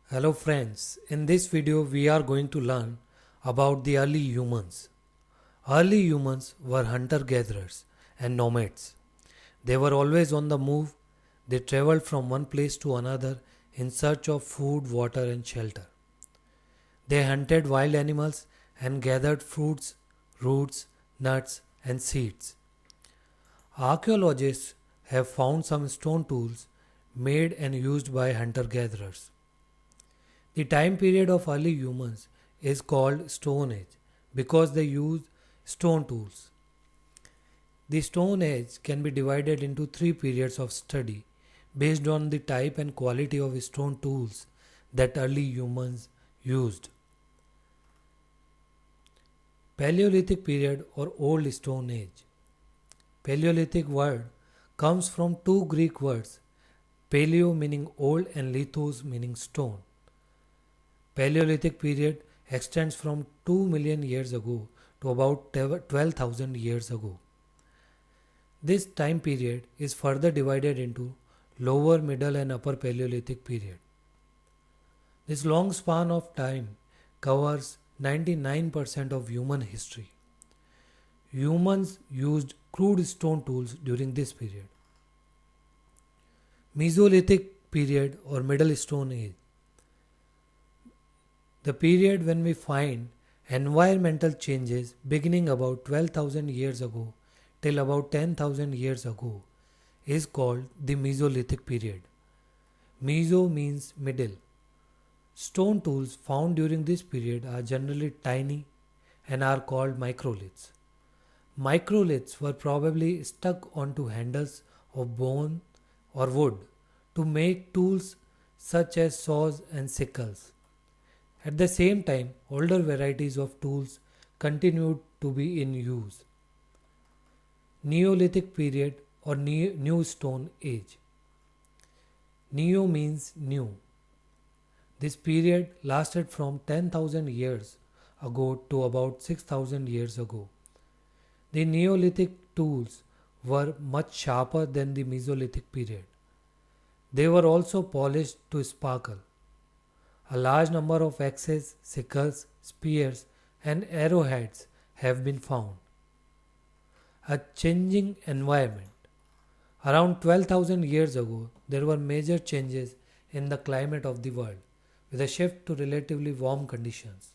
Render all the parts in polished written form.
Hello friends, in this video we are going to learn about the early humans. Early humans were hunter-gatherers and nomads. They were always on the move. They traveled from one place to another in search of food, water and shelter. They hunted wild animals and gathered fruits, roots, nuts and seeds. Archaeologists have found some stone tools made and used by hunter-gatherers. The time period of early humans is called Stone Age because they used stone tools. The Stone Age can be divided into three periods of study based on the type and quality of stone tools that early humans used. Paleolithic period or Old Stone Age. Paleolithic word comes from two Greek words, paleo meaning old and lithos meaning stone. Paleolithic period extends from 2 million years ago to about 12,000 years ago. This time period is further divided into lower, middle and upper Paleolithic period. This long span of time covers 99% of human history. Humans used crude stone tools during this period. Mesolithic period or Middle Stone Age. The period when we find environmental changes beginning about 12,000 years ago till about 10,000 years ago is called the Mesolithic period. Meso means middle. Stone tools found during this period are generally tiny and are called microliths. Microliths were probably stuck onto handles of bone or wood to make tools such as saws and sickles. At the same time, older varieties of tools continued to be in use. Neolithic period or New Stone Age. Neo means new. This period lasted from 10,000 years ago to about 6,000 years ago. The Neolithic tools were much sharper than the Mesolithic period. They were also polished to sparkle. A large number of axes, sickles, spears, and arrowheads have been found. A changing environment. Around 12,000 years ago, there were major changes in the climate of the world, with a shift to relatively warm conditions.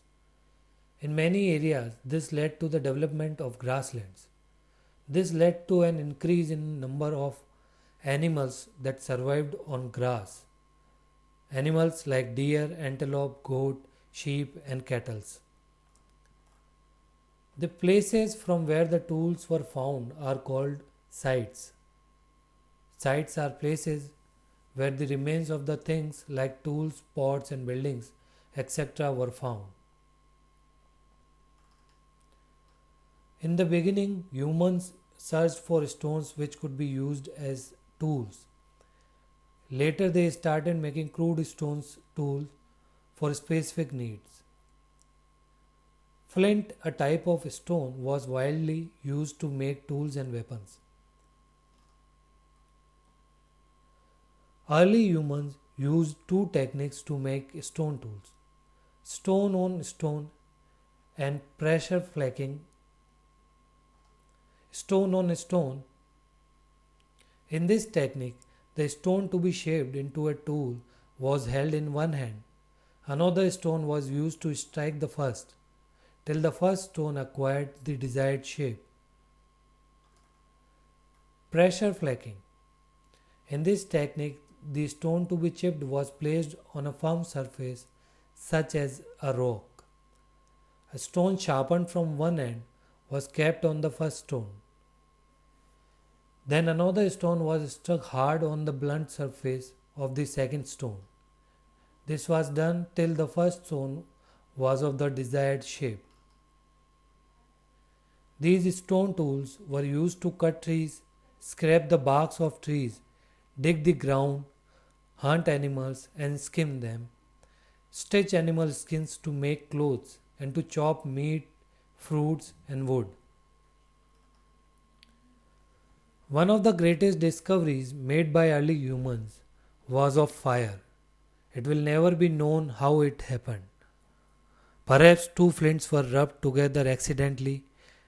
In many areas, this led to the development of grasslands. This led to an increase in number of animals that survived on grass. Animals like deer, antelope, goat, sheep and cattle. The places from where the tools were found are called sites. Sites are places where the remains of the things like tools, pots and buildings, etc. were found. In the beginning, humans searched for stones which could be used as tools. Later they started making crude stones tools for specific needs. Flint, a type of stone, was widely used to make tools and weapons. Early humans used two techniques to make stone tools: stone on stone and pressure flaking. Stone on stone. In this technique, the stone to be shaped into a tool was held in one hand. Another stone was used to strike the first, till the first stone acquired the desired shape. Pressure flaking. In this technique, the stone to be chipped was placed on a firm surface such as a rock. A stone sharpened from one end was kept on the first stone. Then another stone was struck hard on the blunt surface of the second stone. This was done till the first stone was of the desired shape. These stone tools were used to cut trees, scrape the barks of trees, dig the ground, hunt animals and skin them, stitch animal skins to make clothes, and to chop meat, fruits and wood. One of the greatest discoveries made by early humans was of fire. It will never be known how it happened. Perhaps two flints were rubbed together accidentally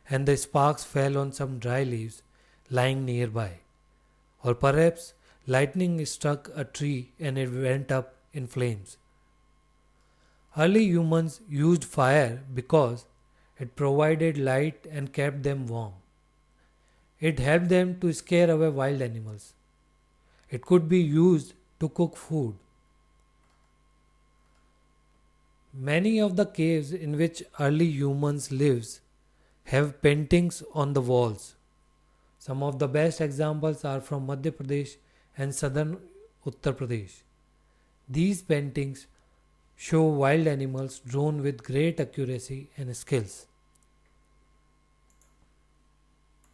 and the sparks fell on some dry leaves lying nearby. Or perhaps lightning struck a tree and it went up in flames. Early humans used fire because it provided light and kept them warm. It helped them to scare away wild animals. It could be used to cook food. Many of the caves in which early humans lived have paintings on the walls. Some of the best examples are from Madhya Pradesh and southern Uttar Pradesh. These paintings show wild animals drawn with great accuracy and skills.